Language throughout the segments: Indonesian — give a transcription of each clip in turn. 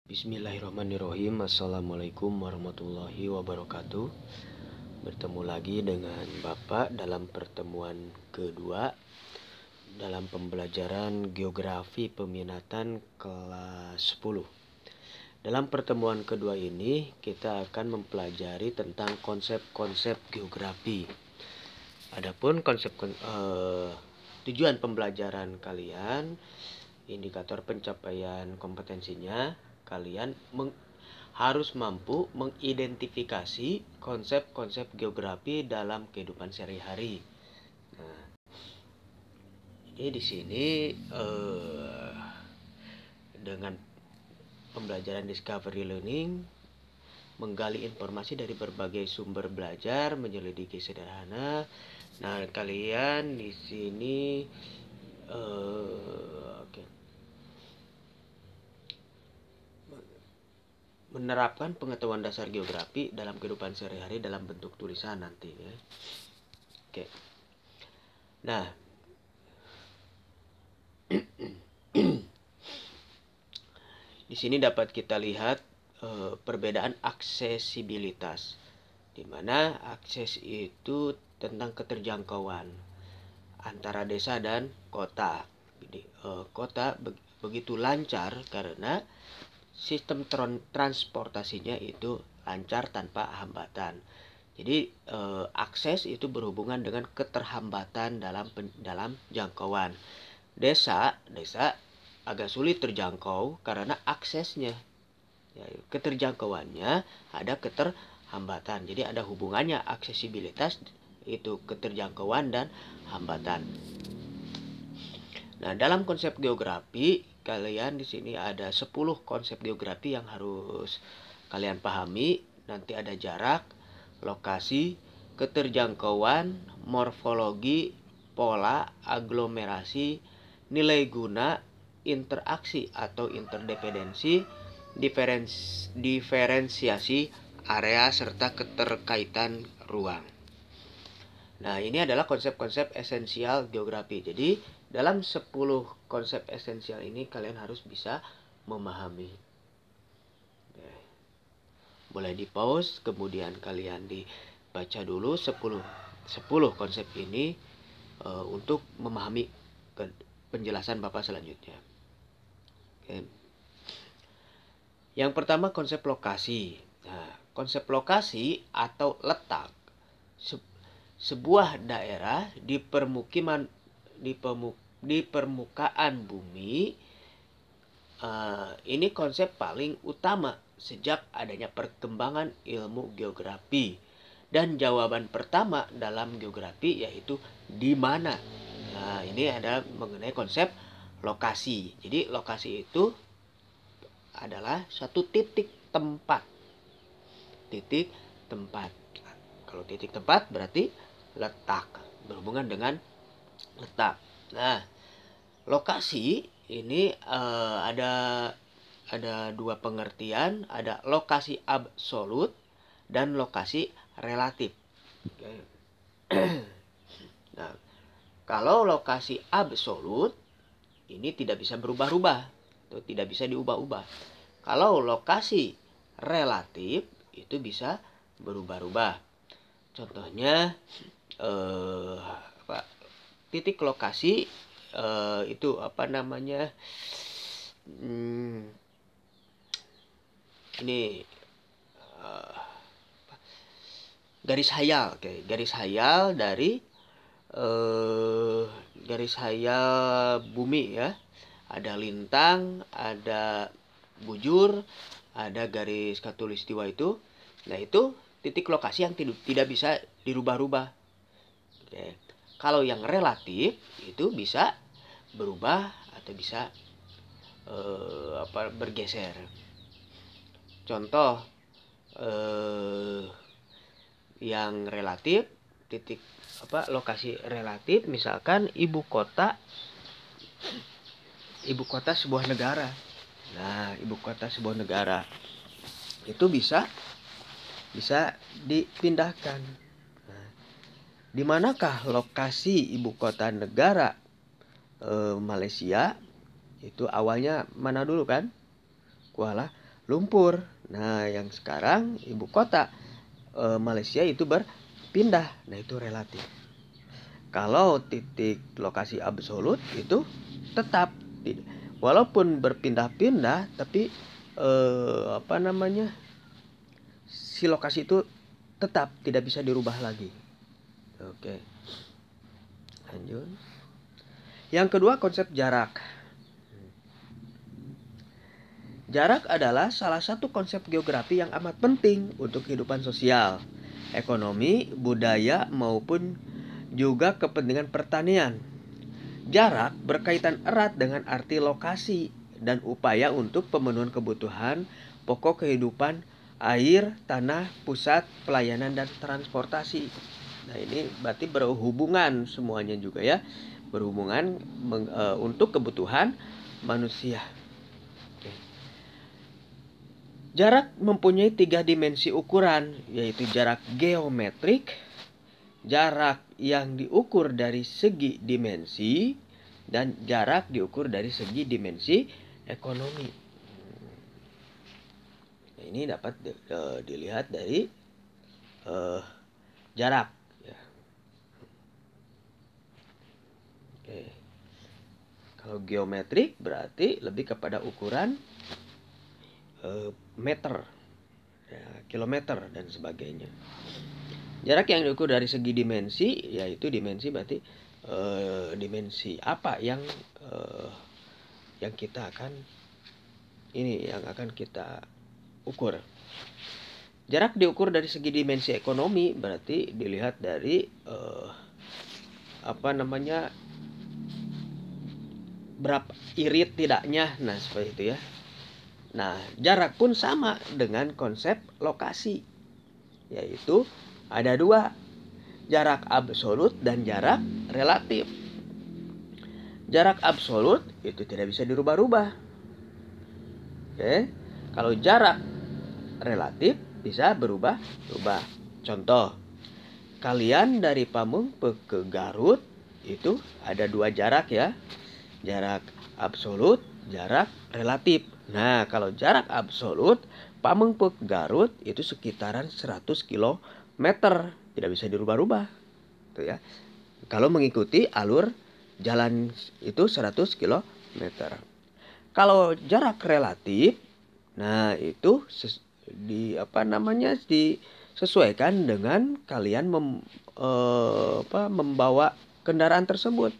Bismillahirrahmanirrahim. Assalamualaikum warahmatullahi wabarakatuh. Bertemu lagi dengan Bapak dalam pertemuan kedua dalam pembelajaran Geografi Peminatan kelas 10. Dalam pertemuan kedua ini kita akan mempelajari tentang konsep-konsep geografi. Adapun tujuan pembelajaran kalian, indikator pencapaian kompetensinya, kalian harus mampu mengidentifikasi konsep-konsep geografi dalam kehidupan sehari-hari. Nah, jadi di sini dengan pembelajaran discovery learning, menggali informasi dari berbagai sumber belajar, menyelidiki sederhana. Nah, kalian di sini menerapkan pengetahuan dasar geografi dalam kehidupan sehari-hari dalam bentuk tulisan nanti ya. Oke. Nah, di sini dapat kita lihat perbedaan aksesibilitas, di mana akses itu tentang keterjangkauan antara desa dan kota. Jadi, kota begitu lancar karena sistem transportasinya itu lancar tanpa hambatan. Jadi akses itu berhubungan dengan keterhambatan dalam jangkauan. Desa agak sulit terjangkau karena aksesnya, ya, keterjangkauannya ada keterhambatan. Jadi ada hubungannya aksesibilitas itu keterjangkauan dan hambatan. Nah, dalam konsep geografi, kalian di sini ada 10 konsep geografi yang harus kalian pahami. Nanti ada jarak, lokasi, keterjangkauan, morfologi, pola, aglomerasi, nilai guna, interaksi atau interdependensi, diferensiasi area serta keterkaitan ruang. Nah, ini adalah konsep-konsep esensial geografi. Jadi, dalam 10 konsep esensial ini kalian harus bisa memahami. Boleh di pause, kemudian kalian dibaca dulu 10 konsep ini untuk memahami penjelasan Bapak selanjutnya. Oke. Yang pertama, konsep lokasi. Nah, konsep lokasi atau letak sebuah daerah di permukaan bumi. Ini konsep paling utama sejak adanya perkembangan ilmu geografi. Dan jawaban pertama dalam geografi yaitu di mana. Nah, ini adalah mengenai konsep lokasi. Jadi lokasi itu adalah suatu titik tempat. Titik tempat. Kalau titik tempat berarti letak, berhubungan dengan letak. Nah, lokasi ini ada dua pengertian, ada lokasi absolut dan lokasi relatif. Nah, kalau lokasi absolut ini tidak bisa berubah-ubah atau tidak bisa diubah-ubah. Kalau lokasi relatif itu bisa berubah-ubah. Contohnya titik lokasi itu ini garis hayal, garis hayal dari garis hayal bumi ya. Ada lintang, ada bujur, ada garis khatulistiwa itu. Nah, itu titik lokasi yang tidak bisa dirubah-rubah. Oke. Kalau yang relatif itu bisa berubah atau bisa bergeser. Contoh yang relatif, lokasi relatif, misalkan ibu kota sebuah negara. Nah, ibu kota sebuah negara itu bisa dipindahkan. Nah, di manakah lokasi ibu kota negara Malaysia? Itu awalnya mana dulu kan? Kuala lumpur. Nah, yang sekarang ibu kota Malaysia itu berpindah. Nah, itu relatif. Kalau titik lokasi absolut itu tetap, walaupun berpindah-pindah, tapi si lokasi itu tetap tidak bisa dirubah lagi. Oke, lanjut. Yang kedua, konsep jarak. Jarak adalah salah satu konsep geografi yang amat penting untuk kehidupan sosial, ekonomi, budaya, maupun juga kepentingan pertanian. Jarak berkaitan erat dengan arti lokasi dan upaya untuk pemenuhan kebutuhan pokok kehidupan, air, tanah, pusat pelayanan, dan transportasi. Nah, ini berarti berhubungan semuanya juga ya, berhubungan untuk kebutuhan manusia. Oke. Jarak mempunyai 3 dimensi ukuran, yaitu jarak geometrik, jarak yang diukur dari segi dimensi, dan jarak diukur dari segi dimensi ekonomi. Nah, ini dapat dilihat dari jarak. Ya. Oke. Kalau geometrik berarti lebih kepada ukuran meter, ya, kilometer, dan sebagainya. Jarak yang diukur dari segi dimensi, yaitu dimensi berarti dimensi apa yang kita akan kita ukur. Jarak diukur dari segi dimensi ekonomi berarti dilihat dari berapa irit tidaknya, nah seperti itu ya. Nah, jarak pun sama dengan konsep lokasi, yaitu ada 2, jarak absolut dan jarak relatif. Jarak absolut itu tidak bisa dirubah-rubah. Oke. Kalau jarak relatif bisa berubah-ubah. Contoh, kalian dari Pamengpeuk ke Garut itu ada 2 jarak ya. Jarak absolut, jarak relatif. Nah, kalau jarak absolut Pamengpeuk Garut itu sekitaran 100 km, tidak bisa dirubah-rubah. Tuh ya. Kalau mengikuti alur jalan itu 100 km. Kalau jarak relatif, nah itu disesuaikan dengan kalian membawa kendaraan tersebut.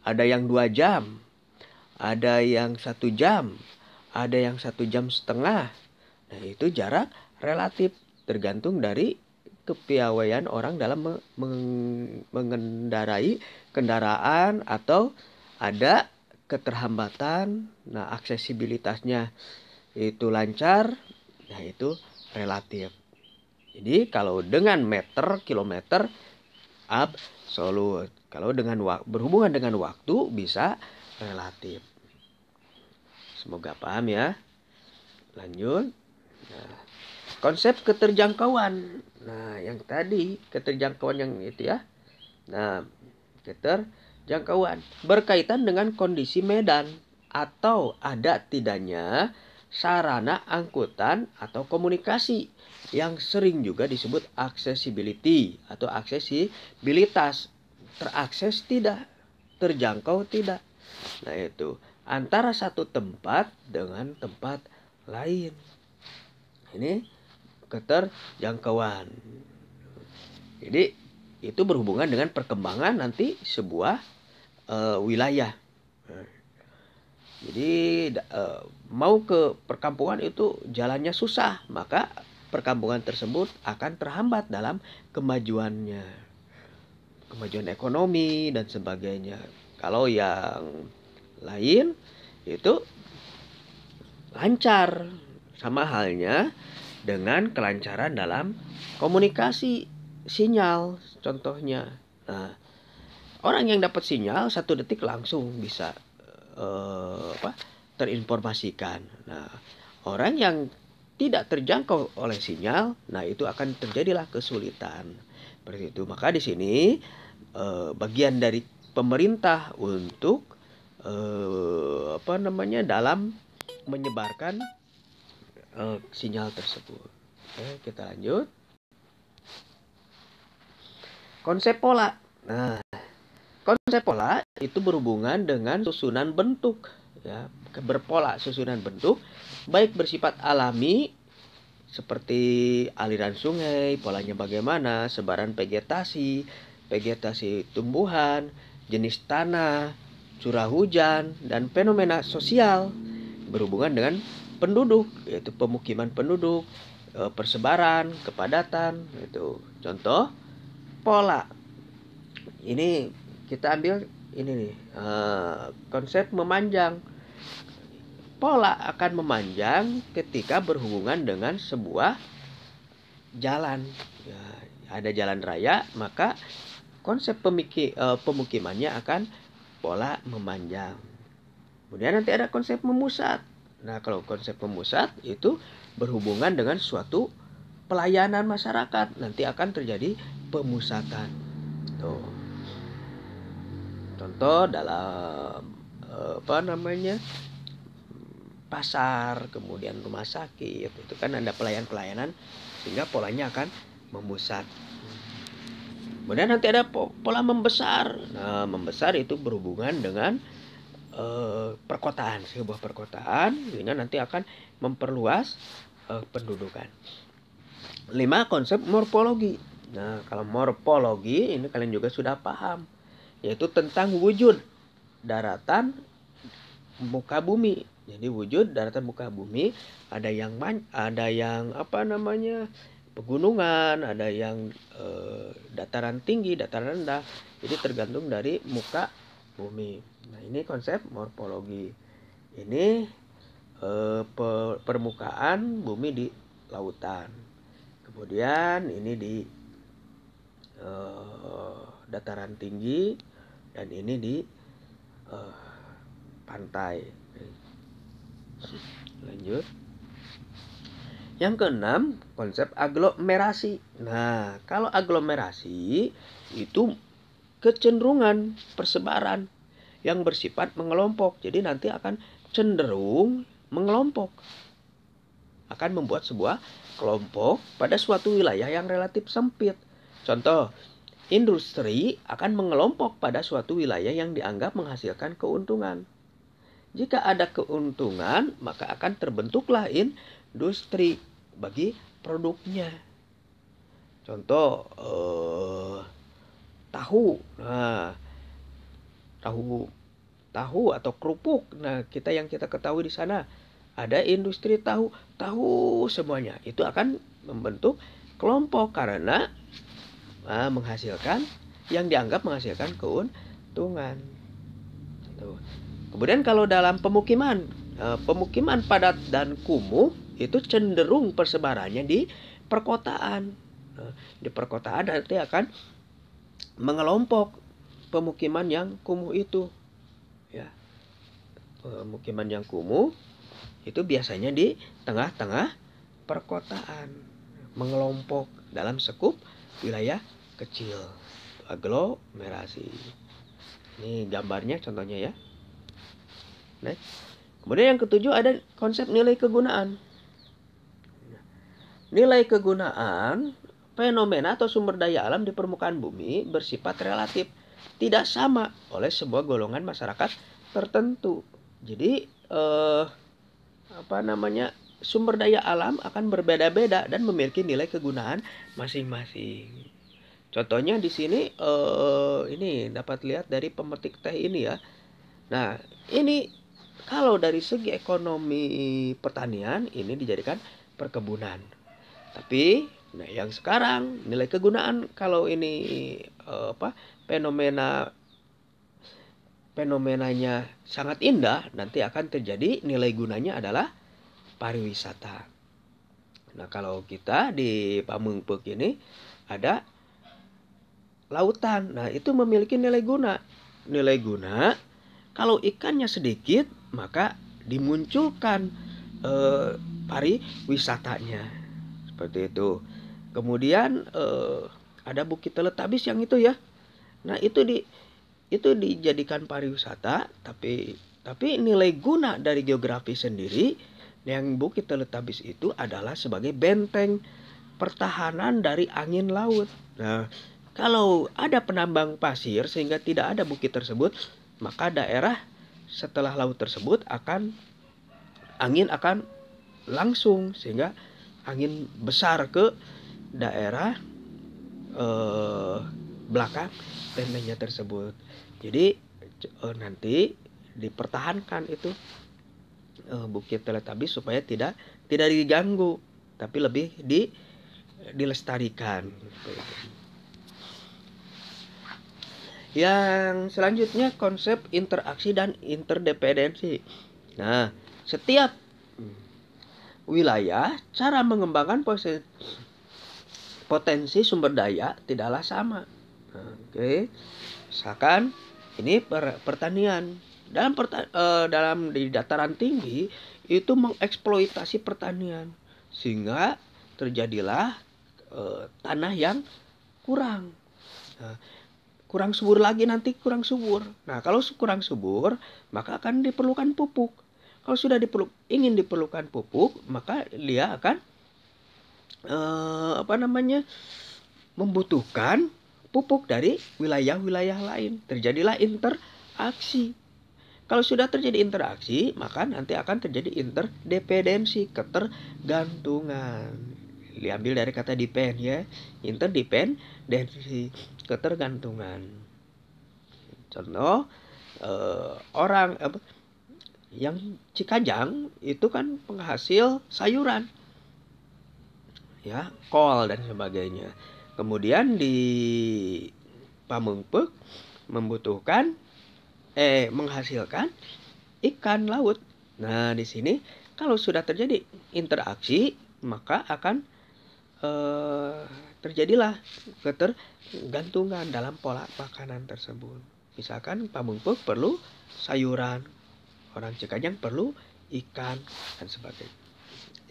Ada yang 2 jam, ada yang 1 jam, ada yang 1,5 jam. Nah, itu jarak relatif, tergantung dari kepiawaian orang dalam mengendarai kendaraan atau ada keterhambatan. Nah, aksesibilitasnya itu lancar, nah itu relatif. Jadi kalau dengan meter, kilometer absolut. Kalau dengan berhubungan dengan waktu bisa relatif. Semoga paham ya. Lanjut. Nah, konsep keterjangkauan. Nah, yang tadi keterjangkauan yang itu ya. Nah, keterjangkauan berkaitan dengan kondisi medan atau ada tidaknya sarana angkutan atau komunikasi yang sering juga disebut accessibility atau aksesibilitas. Terakses tidak, terjangkau tidak. Nah, itu antara satu tempat dengan tempat lain. Ini keterjangkauan. Jadi itu berhubungan dengan perkembangan nanti sebuah wilayah. Jadi mau ke perkampungan itu jalannya susah, maka perkampungan tersebut akan terhambat dalam kemajuan ekonomi dan sebagainya. Kalau yang lain itu lancar, sama halnya dengan kelancaran dalam komunikasi sinyal contohnya. Nah, orang yang dapat sinyal 1 detik langsung bisa terinformasikan. Nah, orang yang tidak terjangkau oleh sinyal, nah itu akan terjadilah kesulitan. Seperti itu. Maka di sini bagian dari pemerintah untuk dalam menyebarkan sinyal tersebut. Oke, kita lanjut. Konsep pola. Nah, konsep pola itu berhubungan dengan susunan bentuk, ya, berpola susunan bentuk, baik bersifat alami seperti aliran sungai, polanya bagaimana, sebaran vegetasi, vegetasi tumbuhan, jenis tanah, curah hujan, dan fenomena sosial berhubungan dengan penduduk, yaitu pemukiman penduduk, persebaran, kepadatan, itu. Contoh pola. Ini kita ambil ini nih, konsep memanjang. Pola akan memanjang ketika berhubungan dengan sebuah jalan. Ya, ada jalan raya, maka konsep pemukimannya akan pola memanjang. Kemudian nanti ada konsep memusat. Nah, kalau konsep memusat itu berhubungan dengan suatu pelayanan masyarakat, nanti akan terjadi pemusatan. Tuh. Contoh dalam pasar, kemudian rumah sakit, itu kan ada pelayanan sehingga polanya akan memusat. Kemudian nanti ada pola membesar. Nah, membesar itu berhubungan dengan perkotaan, sebuah perkotaan, sehingga nanti akan memperluas pendudukan. 5. Konsep morfologi. Nah, kalau morfologi ini kalian juga sudah paham, yaitu tentang wujud daratan muka bumi. Jadi wujud daratan muka bumi ada yang pegunungan, ada yang dataran tinggi, dataran rendah. Jadi tergantung dari muka bumi. Nah, ini konsep morfologi. Ini permukaan bumi di lautan. Kemudian ini di dataran tinggi, dan ini di pantai. Lanjut. Yang keenam, konsep aglomerasi. Nah, kalau aglomerasi itu kecenderungan persebaran yang bersifat mengelompok. Jadi nanti akan cenderung mengelompok. Akan membuat sebuah kelompok pada suatu wilayah yang relatif sempit. Contoh, industri akan mengelompok pada suatu wilayah yang dianggap menghasilkan keuntungan. Jika ada keuntungan, maka akan terbentuklah industri bagi produknya. Contoh tahu. Nah, tahu atau kerupuk. Nah, yang kita ketahui di sana ada industri tahu semuanya. Itu akan membentuk kelompok karena yang dianggap menghasilkan keuntungan. Tuh. Kemudian kalau dalam pemukiman padat dan kumuh itu cenderung persebarannya di perkotaan. Di perkotaan nanti akan mengelompok pemukiman yang kumuh itu. Ya. Pemukiman yang kumuh itu biasanya di tengah-tengah perkotaan, mengelompok dalam sekup wilayah kecil, aglomerasi. Ini gambarnya contohnya ya. Next. Kemudian yang ketujuh ada konsep nilai kegunaan. Nilai kegunaan fenomena atau sumber daya alam di permukaan bumi bersifat relatif, tidak sama oleh sebuah golongan masyarakat tertentu. Jadi sumber daya alam akan berbeda-beda dan memiliki nilai kegunaan masing-masing. Contohnya di sini ini dapat lihat dari pemetik teh ini ya. Nah, ini kalau dari segi ekonomi pertanian ini dijadikan perkebunan. Tapi yang sekarang nilai kegunaan kalau ini fenomenanya sangat indah, nanti akan terjadi nilai gunanya adalah pariwisata. Nah, kalau kita di Pamengpeuk ini ada lautan. Nah, itu memiliki nilai guna. Nilai guna kalau ikannya sedikit, maka dimunculkan pariwisatanya. Seperti itu. Kemudian ada Bukit Teletabis yang itu ya. Nah, itu dijadikan pariwisata, tapi nilai guna dari geografi sendiri Yang Bukit Teletubbies itu adalah sebagai benteng pertahanan dari angin laut. Nah, kalau ada penambang pasir sehingga tidak ada bukit tersebut, maka daerah setelah laut tersebut angin akan langsung, sehingga angin besar ke daerah belakang bentengnya tersebut. Jadi nanti dipertahankan itu Bukit Teletubbies supaya tidak diganggu, tapi lebih dilestarikan. Yang selanjutnya konsep interaksi dan interdependensi. Nah, setiap wilayah cara mengembangkan potensi sumber daya tidaklah sama. Oke. Misalkan ini pertanian. Dalam di dataran tinggi itu mengeksploitasi pertanian sehingga terjadilah tanah yang kurang. Nah, kurang subur lagi, nanti kurang subur. Nah, kalau kurang subur, maka akan diperlukan pupuk. Kalau sudah ingin diperlukan pupuk, maka dia akan membutuhkan pupuk dari wilayah-wilayah lain. Terjadilah interaksi. Kalau sudah terjadi interaksi, maka nanti akan terjadi interdependensi, ketergantungan. Diambil dari kata depend ya, interdependensi, ketergantungan. Contoh orang yang Cikajang itu kan penghasil sayuran, ya, kol dan sebagainya. Kemudian di Pamengpeuk membutuhkan menghasilkan ikan laut. Nah, di sini kalau sudah terjadi interaksi, maka akan terjadilah ketergantungan dalam pola makanan tersebut. Misalkan Pamengpeuk perlu sayuran, orang Cikajang perlu ikan dan sebagainya.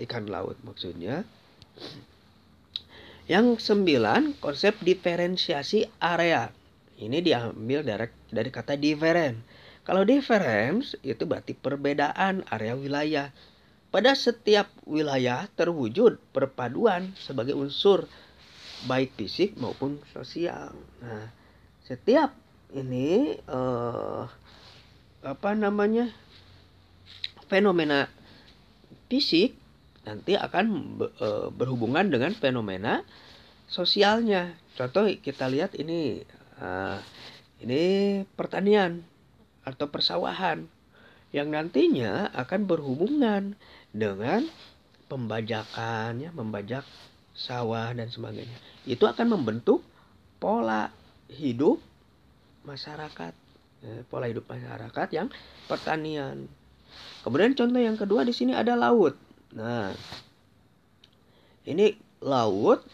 Ikan laut maksudnya. Yang 9, konsep diferensiasi area. Ini diambil dari kata different. Kalau difference itu berarti perbedaan area wilayah. Pada setiap wilayah terwujud perpaduan sebagai unsur baik fisik maupun sosial. Nah, setiap ini fenomena fisik nanti akan berhubungan dengan fenomena sosialnya. Contoh kita lihat ini pertanian atau persawahan yang nantinya akan berhubungan dengan pembajakan, ya, membajak sawah dan sebagainya. Itu akan membentuk pola hidup masyarakat, pola hidup masyarakat yang pertanian. Kemudian contoh yang kedua di sini ada laut. Nah, ini laut.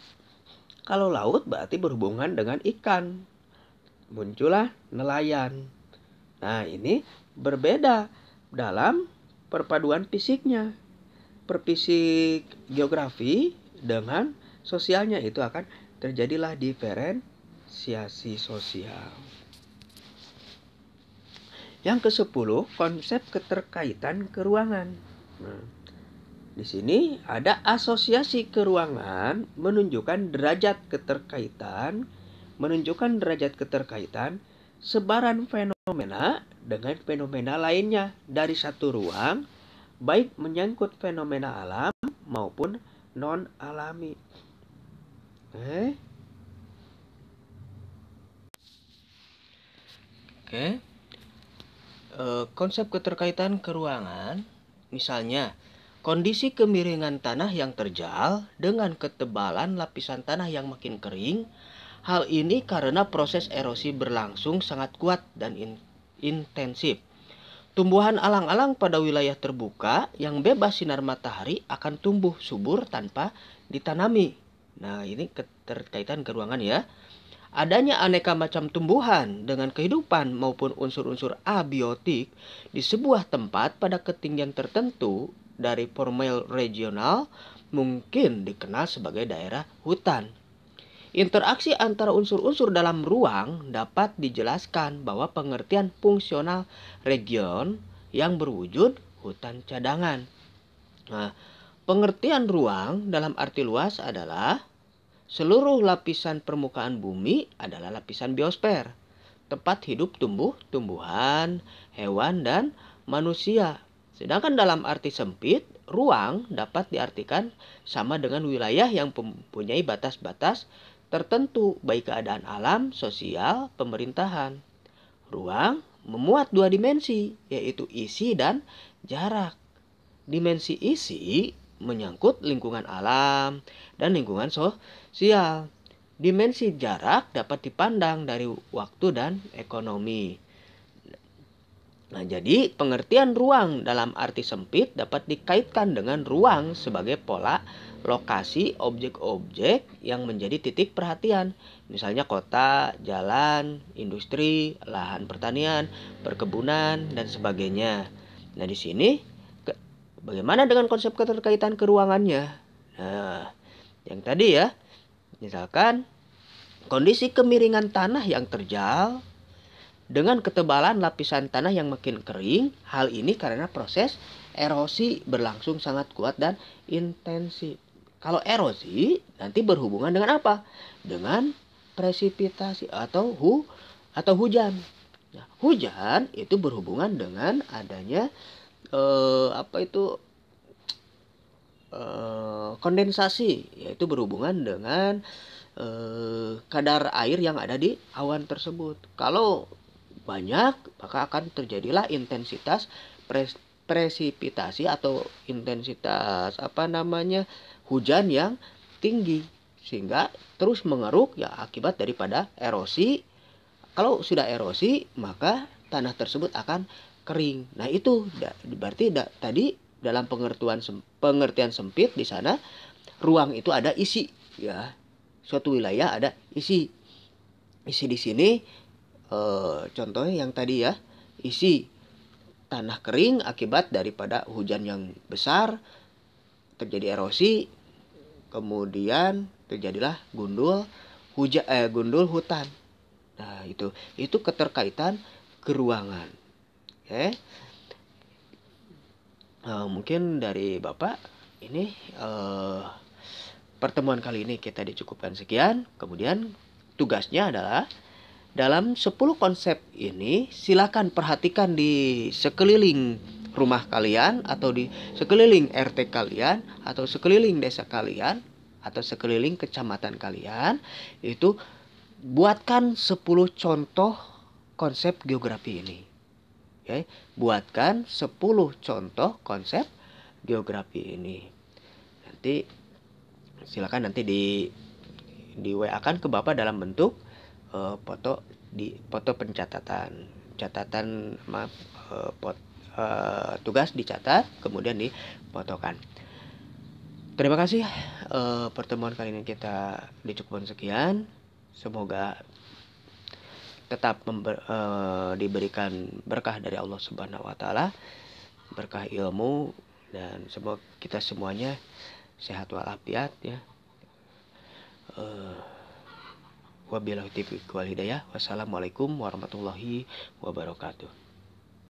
Kalau laut berarti berhubungan dengan ikan. Muncullah nelayan. Nah, ini berbeda dalam perpaduan fisiknya. Perfisik geografi dengan sosialnya itu akan terjadilah diferensiasi sosial. Yang ke-10, konsep keterkaitan keruangan. Nah, di sini ada asosiasi keruangan menunjukkan derajat keterkaitan sebaran fenomena dengan fenomena lainnya dari satu ruang, baik menyangkut fenomena alam maupun non-alami. Konsep keterkaitan keruangan, misalnya kondisi kemiringan tanah yang terjal dengan ketebalan lapisan tanah yang makin kering. Hal ini karena proses erosi berlangsung sangat kuat dan intensif. Tumbuhan alang-alang pada wilayah terbuka yang bebas sinar matahari akan tumbuh subur tanpa ditanami. Nah, ini keterkaitan keruangan ya. Adanya aneka macam tumbuhan dengan kehidupan maupun unsur-unsur abiotik di sebuah tempat pada ketinggian tertentu dari formal regional mungkin dikenal sebagai daerah hutan. Interaksi antara unsur-unsur dalam ruang dapat dijelaskan bahwa pengertian fungsional region yang berwujud hutan cadangan. Nah, pengertian ruang dalam arti luas adalah seluruh lapisan permukaan bumi adalah lapisan biosfer, tempat hidup tumbuhan, hewan, dan manusia. Sedangkan dalam arti sempit, ruang dapat diartikan sama dengan wilayah yang mempunyai batas-batas tertentu, baik keadaan alam, sosial, pemerintahan. Ruang memuat dua dimensi, yaitu isi dan jarak. Dimensi isi menyangkut lingkungan alam dan lingkungan sosial. Dimensi jarak dapat dipandang dari waktu dan ekonomi. Nah, jadi pengertian ruang dalam arti sempit dapat dikaitkan dengan ruang sebagai pola, lokasi, objek-objek yang menjadi titik perhatian. Misalnya kota, jalan, industri, lahan pertanian, perkebunan, dan sebagainya. Nah, di sini bagaimana dengan konsep keterkaitan keruangannya? Nah, yang tadi ya, misalkan kondisi kemiringan tanah yang terjal dengan ketebalan lapisan tanah yang makin kering. Hal ini karena proses erosi berlangsung sangat kuat dan intensif. Kalau erosi nanti berhubungan dengan apa? Dengan presipitasi atau hujan. Nah, hujan itu berhubungan dengan adanya kondensasi, yaitu berhubungan dengan kadar air yang ada di awan tersebut. Kalau banyak, maka akan terjadilah intensitas presipitasi atau intensitas hujan yang tinggi, sehingga terus mengeruk ya akibat daripada erosi. Kalau sudah erosi, maka tanah tersebut akan kering. Nah, itu berarti tadi dalam pengertian sempit di sana ruang itu ada isi ya. Suatu wilayah ada isi. Isi di sini contohnya yang tadi ya, isi tanah kering akibat daripada hujan yang besar, terjadi erosi, kemudian terjadilah gundul hutan. Nah, itu keterkaitan keruangan. Oke. Mungkin dari Bapak ini pertemuan kali ini kita dicukupkan sekian. Kemudian tugasnya adalah dalam 10 konsep ini silakan perhatikan di sekeliling rumah kalian atau di sekeliling RT kalian atau sekeliling desa kalian atau sekeliling kecamatan kalian. Itu buatkan 10 contoh konsep geografi ini. Oke, buatkan 10 contoh konsep geografi ini. Nanti silakan nanti di WA-kan ke Bapak dalam bentuk foto tugas dicatat kemudian difotokan. Terima kasih, pertemuan kali ini kita dicukupkan sekian. Semoga tetap diberikan berkah dari Allah Subhanahu wa taala, berkah ilmu, dan semoga kita semuanya sehat walafiat ya. Wabillahi taufiq wal hidayah. Wassalamualaikum warahmatullahi wabarakatuh.